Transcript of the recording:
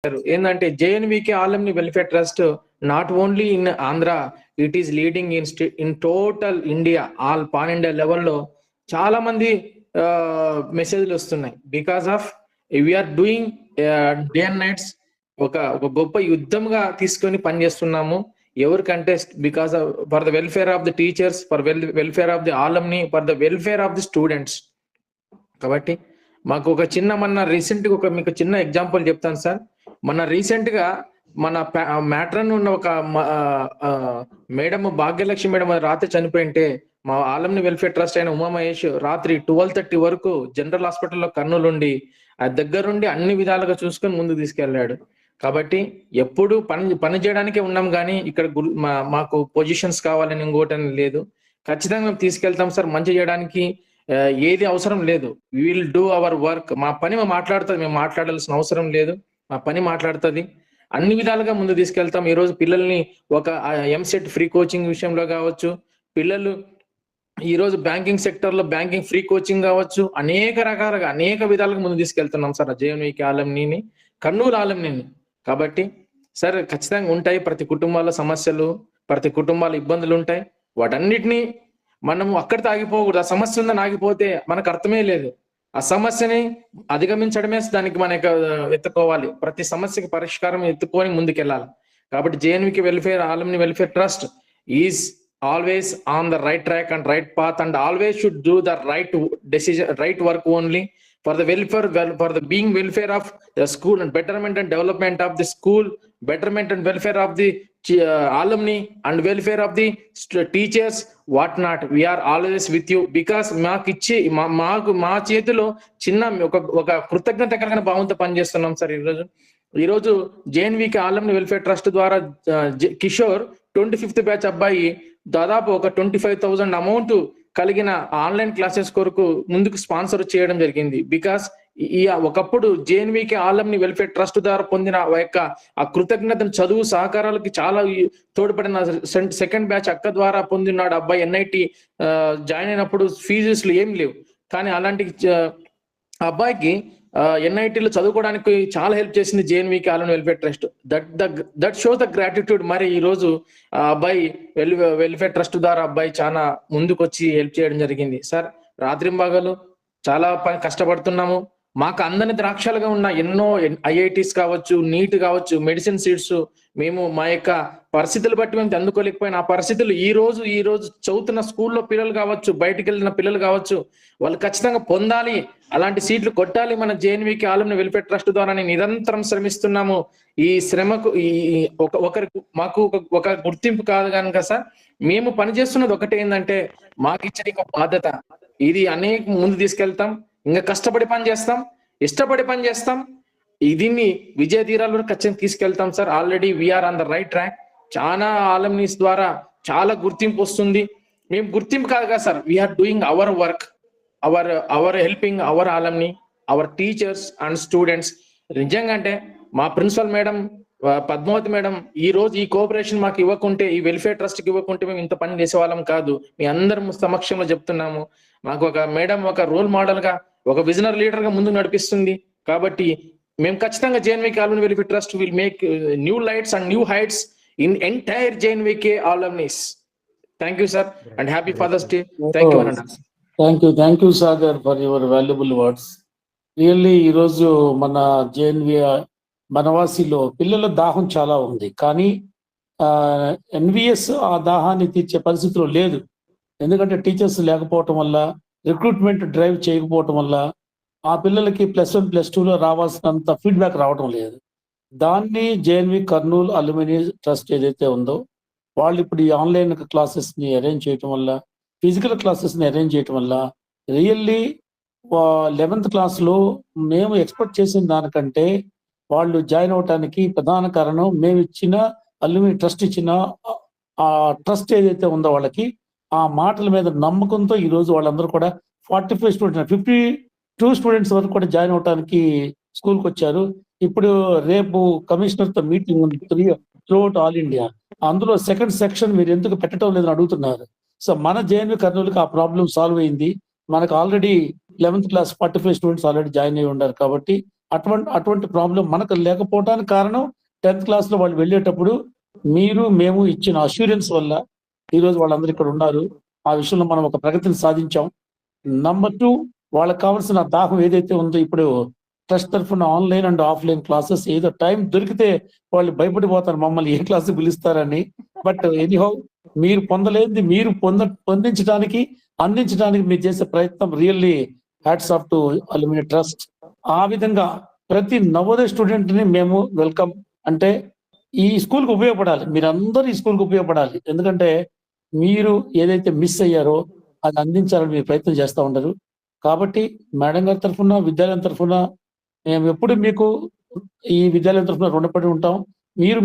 ఏంటంటే JNVK alumni welfare trust not only in Andhra, it is leading in total India, all pan India లెవెల్లో చాలా మంది మెసేజ్లు వస్తున్నాయి. Because of we're doing day and nights ఒక గొప్ప యుద్ధంగా తీసుకొని పనిచేస్తున్నాము. ఎవరికంటే because for the welfare of the teachers, for welfare of the alumni, for the welfare of the students. కాబట్టి మాకు ఒక చిన్న రీసెంట్గా మీకు చిన్న ఎగ్జాంపుల్ చెప్తాను సార్. రీసెంట్ గా మన మ్యాట్రన్ ఉన్న ఒక మేడం భాగ్యలక్ష్మి మేడం రాత్రి చనిపోయింటే మా ఆలంని వెల్ఫేర్ ట్రస్ట్ అయిన ఉమా మహేష్ రాత్రి 12:30 వరకు జనరల్ హాస్పిటల్లో కర్నూలుండి ఆ దగ్గరుండి అన్ని విధాలుగా చూసుకొని ముందుకు తీసుకెళ్లాడు. కాబట్టి ఎప్పుడు పని చేయడానికే ఉన్నాం కానీ ఇక్కడ మాకు పొజిషన్స్ కావాలని ఇంకోటని లేదు. ఖచ్చితంగా మేము తీసుకెళ్తాం సార్. మంచి చేయడానికి ఏది అవసరం లేదు. We will do our work. మా పని మేము మాట్లాడుతుంది, మేము మాట్లాడాల్సిన అవసరం లేదు. మా పని మాట్లాడుతుంది. అన్ని విధాలుగా ముందు తీసుకెళ్తాం. ఈ రోజు పిల్లల్ని ఒక ఎంసెట్ ఫ్రీ కోచింగ్ విషయంలో కావచ్చు, పిల్లలు ఈ రోజు బ్యాంకింగ్ సెక్టర్ లో బ్యాంకింగ్ ఫ్రీ కోచింగ్ కావచ్చు, అనేక రకాలుగా అనేక విధాలుగా ముందు తీసుకెళ్తున్నాం సార్ జేఎన్వికే ఆలంని, కర్నూలు ఆలంని. కాబట్టి సార్ ఖచ్చితంగా ఉంటాయి ప్రతి కుటుంబాల సమస్యలు, ప్రతి కుటుంబాల ఇబ్బందులు ఉంటాయి. వాటన్నిటినీ మనము అక్కడితో ఆగిపోకూడదు. ఆ సమస్య ఉందని ఆగిపోతే మనకు అర్థమే లేదు. ఆ సమస్యని అధిగమించడమే దానికి మనకు ఎత్తుకోవాలి. ప్రతి సమస్యకి పరిష్కారం ఎత్తుకొని ముందుకెళ్ళాలి. కాబట్టి JNVK welfare alumni welfare trust is always on the right track and right path and always should do the right decision, right work only for the welfare, for the being welfare of the school and betterment and development of the school, betterment and welfare of the alumni and welfare of the teachers, what not. We are always with you because మా చేతిలో చిన్న ఒక కృతజ్ఞత కలిగిన భావంతో పనిచేస్తున్నాం sir. ఈరోజు జేఎన్వికే alumni welfare trust ద్వారా కిషోర్ 25th బ్యాచ్ అబ్బాయి దాదాపు ఒక 25,000 అమౌంట్ కలిగిన ఆన్లైన్ క్లాసెస్ కొరకు ముందుకు స్పాన్సర్ చేయడం జరిగింది. బికాస్ ఒకప్పుడు జేఎన్వికే ఆలంని వెల్ఫేర్ ట్రస్ట్ ద్వారా పొందిన ఆ కృతజ్ఞతను చదువు సహకారాలకి చాలా తోడ్పడిన సెకండ్ బ్యాచ్ అక్క ద్వారా పొందినాడు అబ్బాయి. ఎన్ఐటి జాయిన్ అయినప్పుడు ఫీజులు ఏం లేవు, కానీ అలాంటి అబ్బాయికి ఎన్ఐటీలో చదువుకోవడానికి చాలా హెల్ప్ చేసింది JNVK alumni welfare trust. That shows the gratitude. మరి ఈ రోజు ఆ అబ్బాయి వెల్ఫేర్ ట్రస్ట్ ద్వారా అబ్బాయి చాలా ముందుకు వచ్చి హెల్ప్ చేయడం జరిగింది. సార్ రాత్రింబాగలు చాలా కష్టపడుతున్నాము. మాకు అందని ద్రాక్షలుగా ఉన్న ఎన్నో ఐఐటీస్ కావచ్చు, నీట్ కావచ్చు, మెడిసిన్ సీట్స్ మేము మా యొక్క పరిస్థితులు బట్టి మేము అందుకోలేకపోయినా ఆ పరిస్థితులు ఈ రోజు చదువుతున్న స్కూల్లో పిల్లలు కావచ్చు, బయటకు వెళ్ళిన పిల్లలు కావచ్చు, వాళ్ళు ఖచ్చితంగా పొందాలి, అలాంటి సీట్లు కొట్టాలి మన జేఎన్వికే ఆలంని వెల్ఫేర్ ట్రస్ట్ ద్వారా నిరంతరం శ్రమిస్తున్నాము. ఈ శ్రమకు మాకు ఒక గుర్తింపు కాదు కనుక సార్, మేము పనిచేస్తున్నది ఒకటే ఏంటంటే మాకు ఇచ్చిన ఒక బాధ్యత. ఇది అనేక ముందు తీసుకెళ్తాం, ఇంకా కష్టపడి పని చేస్తాం, ఇష్టపడి పని చేస్తాం. దీన్ని విజయ తీరాల్లో ఖచ్చితంగా తీసుకెళ్తాం sir. Already we are on the right track. చాలా ఆలంనీస్ ద్వారా చాలా గుర్తింపు వస్తుంది. మేము గుర్తింపు కాదు కదా sir, we are doing our work, our helping our alumni, our teachers and students. నిజంగా అంటే మా ప్రిన్సిపల్ మేడం పద్మావతి మేడం ఈ రోజు ఈ కోఆపరేషన్ మాకు ఇవ్వకుంటే, ఈ వెల్ఫేర్ ట్రస్ట్ కి ఇవ్వకుంటే మేము ఇంత పని చేసేవాళ్ళం కాదు. మీ అందరి సమక్షంలో చెప్తున్నాము. మాకు ఒక మేడం ఒక రోల్ మోడల్ గా, ఒక విజనరీ లీడర్ గా ముందుకు నడిపిస్తుంది. కాబట్టి మేము ఖచ్చితంగా JNVK alumni welfare trust will make new lights and new heights in entire JNVK alumnis. Thank you sir and happy father's day. Thank you. Thank you Sagar for your valuable words. Really ఈరోజు మన JNV బనవాసిలో పిల్లల దాహం చాలా ఉంది, కానీ NVS ఆ దాహాన్ని తీర్చే పరిస్థితిలో లేదు. ఎందుకంటే టీచర్స్ లేకపోవటం వల్ల, రిక్రూట్మెంట్ డ్రైవ్ చేయకపోవటం వల్ల ఆ పిల్లలకి +1 +2లో రావాల్సినంత ఫీడ్బ్యాక్ రావడం లేదు. దాన్ని జేఎన్వి కర్నూలు అల్యూమిని ట్రస్ట్ ఏదైతే ఉందో వాళ్ళు ఇప్పుడు ఈ ఆన్లైన్ క్లాసెస్ని అరేంజ్ చేయటం వల్ల, ఫిజికల్ క్లాసెస్ని అరేంజ్ చేయటం వల్ల రియల్లీ 11th క్లాస్లో మేము ఎక్స్పెక్ట్ చేసిన దానికంటే వాళ్ళు జాయిన్ అవటానికి ప్రధాన కారణం మేము ఇచ్చిన అల్యూమిని ట్రస్ట్ ఇచ్చిన ఆ ట్రస్ట్ ఏదైతే ఉందో వాళ్ళకి ఆ మాటల మీద నమ్మకంతో ఈరోజు వాళ్ళందరూ కూడా 45 స్టూడెంట్స్ 52 స్టూడెంట్స్ వరకు కూడా జాయిన్ అవడానికి స్కూల్కి వచ్చారు. ఇప్పుడు రేపు కమిషనర్తో మీటింగ్ ఉంది త్రూఅవుట్ ఆల్ ఇండియా. అందులో సెకండ్ సెక్షన్ మీరు ఎందుకు పెట్టడం లేదని అడుగుతున్నారు. సో మన జేఎన్వి కర్నూలుకి ఆ ప్రాబ్లం సాల్వ్ అయింది. మనకు already 11th class 45 students already join అయ్యి ఉన్నారు. కాబట్టి అటువంటి ప్రాబ్లం మనకు లేకపోవడానికి కారణం 10th క్లాస్ లో వాళ్ళు వెళ్ళేటప్పుడు మేము ఇచ్చిన అష్యూరెన్స్ వల్ల ఈరోజు వాళ్ళందరూ ఇక్కడ ఉన్నారు. ఆ విషయంలో మనం ఒక ప్రగతిని సాధించాం. నంబర్ 2, వాళ్ళకి కావాల్సిన దాహం ఏదైతే ఉందో, ఇప్పుడు ట్రస్ట్ తరఫున ఆన్లైన్ అండ్ ఆఫ్లైన్ క్లాసెస్ ఏదో టైం దొరికితే వాళ్ళు భయపడిపోతారు మమ్మల్ని ఏ క్లాస్ పిలుస్తారని. బట్ ఎనీహౌ మీరు పొందలేనిది మీరు అందించడానికి మీరు చేసే ప్రయత్నం really hats off to alumni trust. ఆ విధంగా ప్రతి నవోదయ స్టూడెంట్ ని మేము వెల్కమ్, అంటే ఈ స్కూల్ కు ఉపయోగపడాలి, మీరందరూ ఈ స్కూల్ కు ఉపయోగపడాలి. ఎందుకంటే మీరు ఏదైతే మిస్ అయ్యారో అది అందించాలని మీరు ప్రయత్నం చేస్తూ ఉంటారు. కాబట్టి మేడం గారి తరఫున, విద్యాలయం తరఫున మేము ఎప్పుడు మీకు ఈ విద్యాలయం తరఫున రుణపడి ఉంటాం. మీరు